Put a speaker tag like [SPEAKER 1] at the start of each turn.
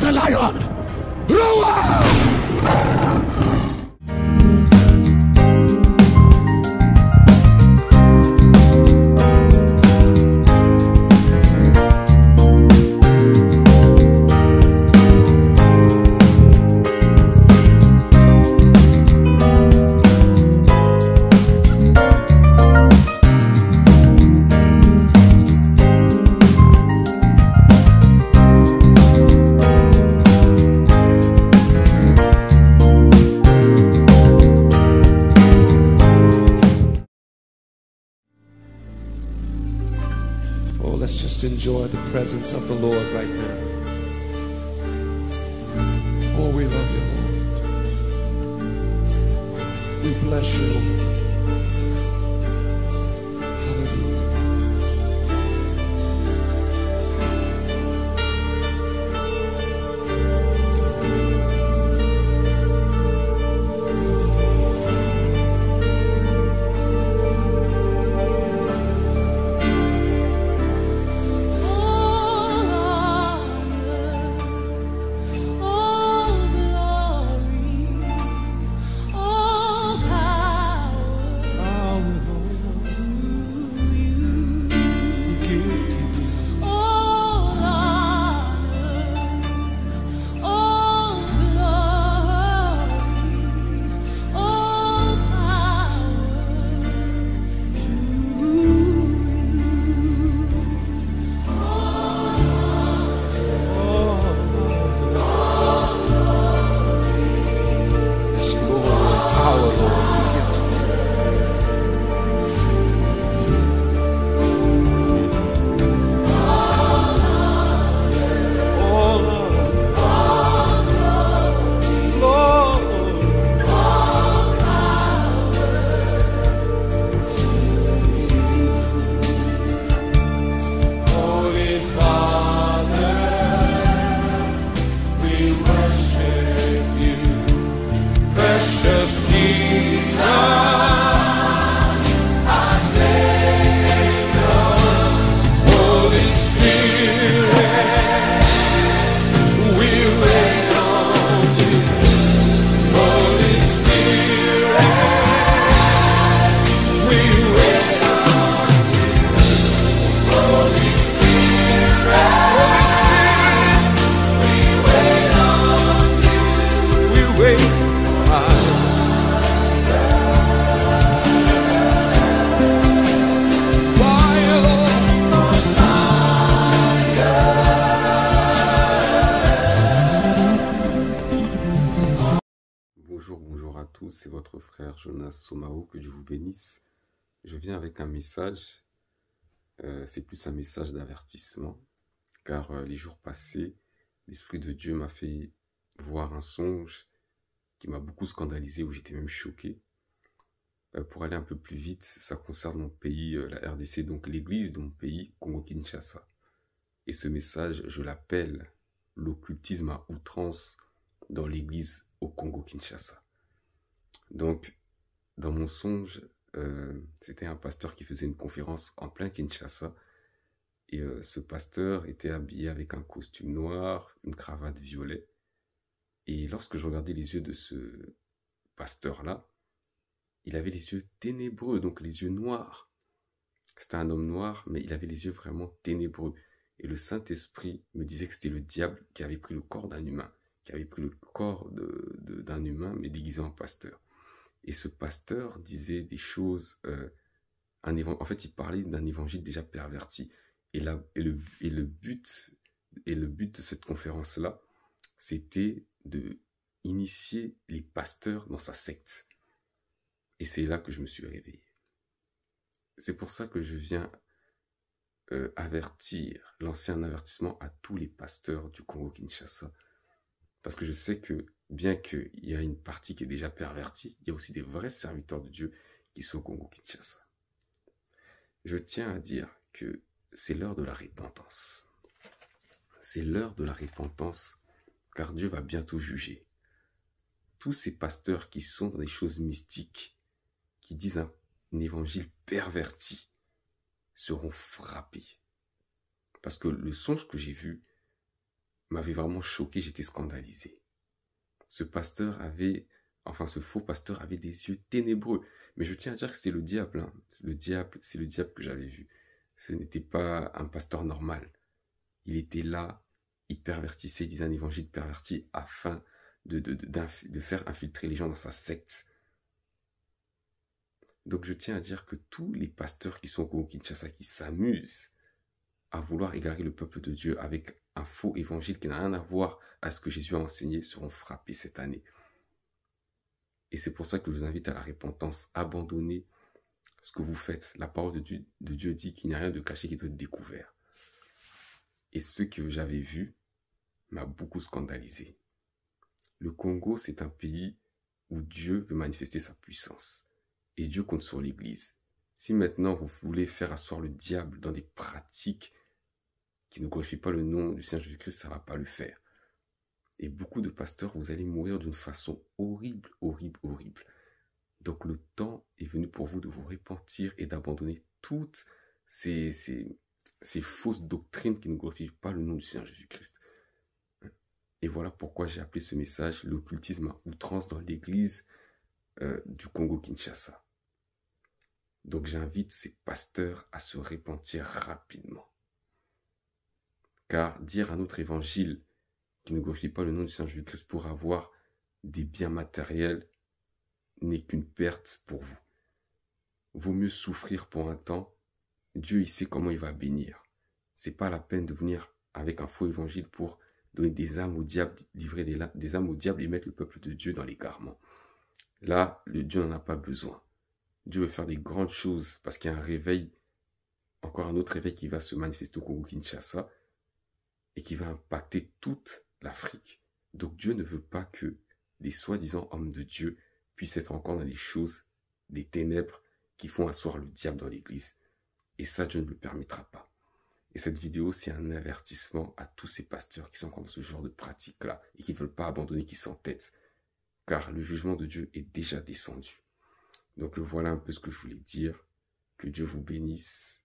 [SPEAKER 1] a lion! Roar! Oh, let's just enjoy the presence of the Lord right now. Oh, we love you, Lord. We bless you, Lord. Hallelujah.
[SPEAKER 2] Bonjour à tous, c'est votre frère Jonas Somao, que Dieu vous bénisse. Je viens avec un message, c'est plus un message d'avertissement, car les jours passés, l'Esprit de Dieu m'a fait voir un songe qui m'a beaucoup scandalisé, où j'étais même choqué. Pour aller un peu plus vite, ça concerne mon pays, la RDC, donc l'église de mon pays, Congo-Kinshasa. Et ce message, je l'appelle l'occultisme à outrance dans l'église au Congo-Kinshasa. Donc, dans mon songe, c'était un pasteur qui faisait une conférence en plein Kinshasa. Et ce pasteur était habillé avec un costume noir, une cravate violet. Et lorsque je regardais les yeux de ce pasteur-là, il avait les yeux ténébreux, donc les yeux noirs. C'était un homme noir, mais il avait les yeux vraiment ténébreux. Et le Saint-Esprit me disait que c'était le diable qui avait pris le corps d'un humain, qui avait pris le corps d'un humain, mais déguisé en pasteur. Et ce pasteur disait des choses, en fait il parlait d'un évangile déjà perverti. Et le but de cette conférence-là, c'était de initier les pasteurs dans sa secte. Et c'est là que je me suis réveillé. C'est pour ça que je viens lancer un avertissement à tous les pasteurs du Congo-Kinshasa. Parce que je sais que, bien qu'il y a une partie qui est déjà pervertie, il y a aussi des vrais serviteurs de Dieu qui sont au Congo-Kinshasa. Je tiens à dire que c'est l'heure de la repentance. C'est l'heure de la repentance, car Dieu va bientôt juger. Tous ces pasteurs qui sont dans des choses mystiques, qui disent un évangile perverti, seront frappés. Parce que le songe que j'ai vu m'avait vraiment choqué, j'étais scandalisé. Ce faux pasteur avait des yeux ténébreux. Mais je tiens à dire que c'était le diable, hein. C'est le diable que j'avais vu. Ce n'était pas un pasteur normal. Il était là, il pervertissait, il disait un évangile perverti afin de faire infiltrer les gens dans sa secte. Donc je tiens à dire que tous les pasteurs qui sont au Congo-Kinshasa, qui s'amusent à vouloir égarer le peuple de Dieu avec un faux évangile qui n'a rien à voir à ce que Jésus a enseigné, seront frappés cette année. Et c'est pour ça que je vous invite à la repentance. Abandonnez ce que vous faites. La parole de Dieu dit qu'il n'y a rien de caché qui doit être découvert. Et ce que j'avais vu m'a beaucoup scandalisé. Le Congo, c'est un pays où Dieu veut manifester sa puissance. Et Dieu compte sur l'Église. Si maintenant vous voulez faire asseoir le diable dans des pratiques qui ne glorifient pas le nom du Seigneur Jésus-Christ, ça ne va pas le faire. Et beaucoup de pasteurs, vous allez mourir d'une façon horrible, horrible, horrible. Donc le temps est venu pour vous de vous repentir et d'abandonner toutes ces fausses doctrines qui ne glorifient pas le nom du Seigneur Jésus-Christ. Et voilà pourquoi j'ai appelé ce message « L'occultisme à outrance dans l'église du Congo-Kinshasa ». Donc j'invite ces pasteurs à se repentir rapidement. Car dire un autre évangile qui ne glorifie pas le nom du Seigneur Jésus-Christ pour avoir des biens matériels n'est qu'une perte pour vous. Vaut mieux souffrir pour un temps. Dieu, il sait comment il va bénir. C'est pas la peine de venir avec un faux évangile pour donner des âmes au diable, livrer des âmes au diable et mettre le peuple de Dieu dans l'égarement. Là, le Dieu n'en a pas besoin. Dieu veut faire des grandes choses parce qu'il y a un réveil, encore un autre réveil qui va se manifester au Congo-Kinshasa et qui va impacter toute l'Afrique. Donc Dieu ne veut pas que des soi-disant hommes de Dieu puissent être encore dans les choses des ténèbres qui font asseoir le diable dans l'église. Et ça, Dieu ne le permettra pas. Et cette vidéo, c'est un avertissement à tous ces pasteurs qui sont encore dans ce genre de pratique-là et qui ne veulent pas abandonner, qui s'entêtent. Car le jugement de Dieu est déjà descendu. Donc voilà un peu ce que je voulais dire. Que Dieu vous bénisse.